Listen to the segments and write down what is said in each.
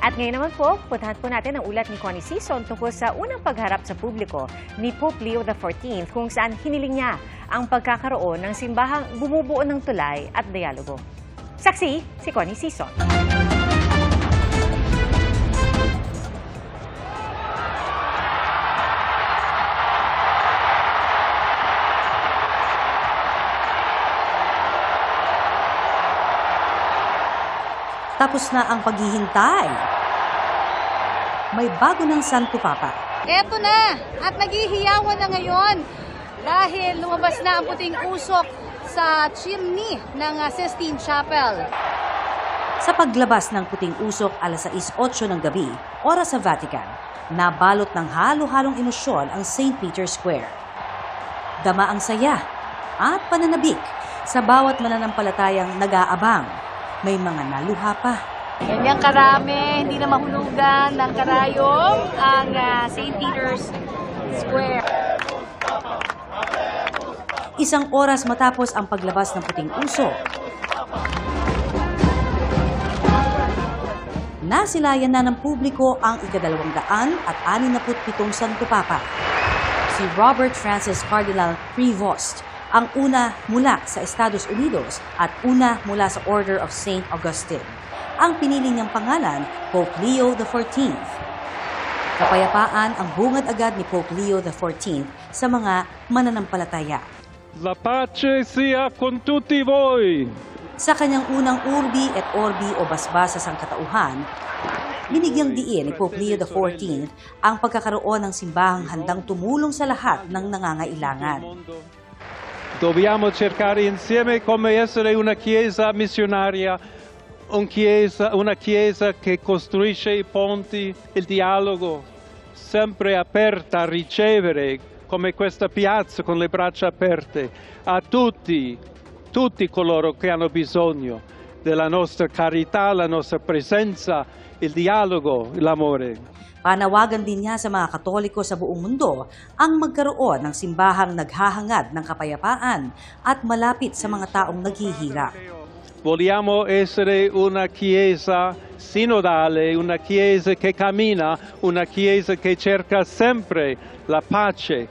At ngayon naman po, puntahan po natin ang ulat ni Connie Sison tungkol sa unang pagharap sa publiko ni Pope Leo XIV kung saan hiniling niya ang pagkakaroon ng simbahang bumubuo ng tulay at dialogo. Saksi, si Connie Sison. Tapos na ang paghihintay. May bago ng Santo Papa. Eto na! At naghihiyawan na ngayon dahil lumabas na ang puting usok sa chimney ng Sistine Chapel. Sa paglabas ng puting usok alas 6:08 ng gabi, oras sa Vatican, nabalot ng halo-halong emosyon ang St. Peter's Square. Dama ang saya at pananabik sa bawat mananampalatayang nag-aabang. May mga naluha pa. Ganyang karami, hindi na mahulugan ng karayom ang St. Peter's Square. Isang oras matapos ang paglabas ng puting usok, nasilayan na ng publiko ang ika-267 Santo Papa. Si Robert Francis Cardinal Prevost, ang una mula sa Estados Unidos at una mula sa Order of St. Augustine. Ang pinili niyang pangalan, Pope Leo XIV. Kapayapaan ang bungad agad ni Pope Leo XIV sa mga mananampalataya. La pace sia con tutti voi. Sa kanyang unang Urbi et Orbi o basbas sa sangkatauhan, binigyang diin ni Pope Leo XIV ang pagkakaroon ng simbahang handang tumulong sa lahat ng nangangailangan. Dobbiamo cercare insieme come essere una chiesa missionaria, una chiesa che costruisce i ponti, il dialogo, sempre aperta a ricevere, come questa piazza con le braccia aperte, a tutti coloro che hanno bisogno della nostra carità, la nostra presenza, il dialogo, l'amore. Panawagan din niya sa mga Katoliko sa buong mundo ang magkaroon ng simbahang naghahangad ng kapayapaan at malapit sa mga taong naghihirap. Vogliamo essere una chiesa sinodale, una chiesa che cammina, una chiesa che cerca sempre la pace,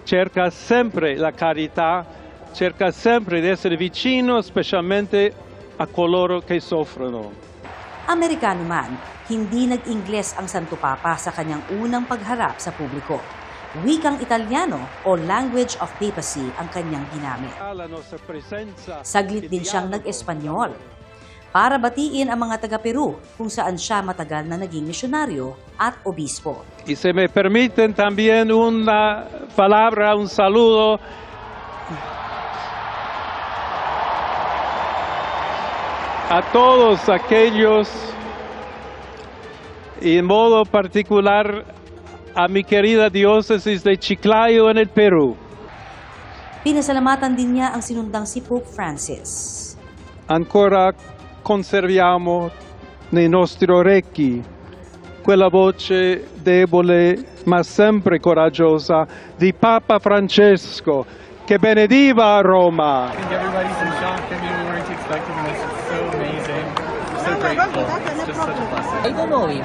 cerca sempre la carità, cerca sempre di essere vicino specialmente a coloro che soffrono. Amerikano man, hindi nag-Ingles ang Santo Papa sa kanyang unang pagharap sa publiko. Wikang Italyano o language of papacy ang kanyang ginamit. Saglit din siyang nag-Espanyol para batiin ang mga taga-Peru kung saan siya matagal na naging misyonaryo at obispo. Y se me permiten también una palabra, un saludo a todos aquellos, y en modo particular a mi querida diócesis de Chiclayo en el Perú. Pinasalamatan din niya ang sinundang si Pope Francis. Ancora conserviamo nei nostri orecchi quella voce debole ma sempre coraggiosa di Papa Francesco che benediva a Roma. I think everybody's in shock. I mean, we weren't expecting this. It's so amazing. I'm so grateful. It's just such a blessing. I don't know him.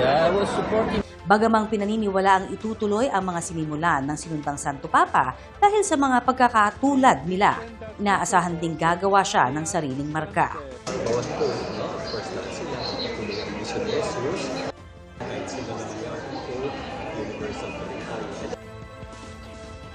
I was supporting. Bagamang pinaniniwala ang itutuloy ang mga sinimulan ng sinundang Santo Papa dahil sa mga pagkakatulad nila. Inaasahan ding gagawa siya ng sariling marka. Bawat po, no? Of course, lahat sila patuloy ang mission Jesus. Kahit sila na universal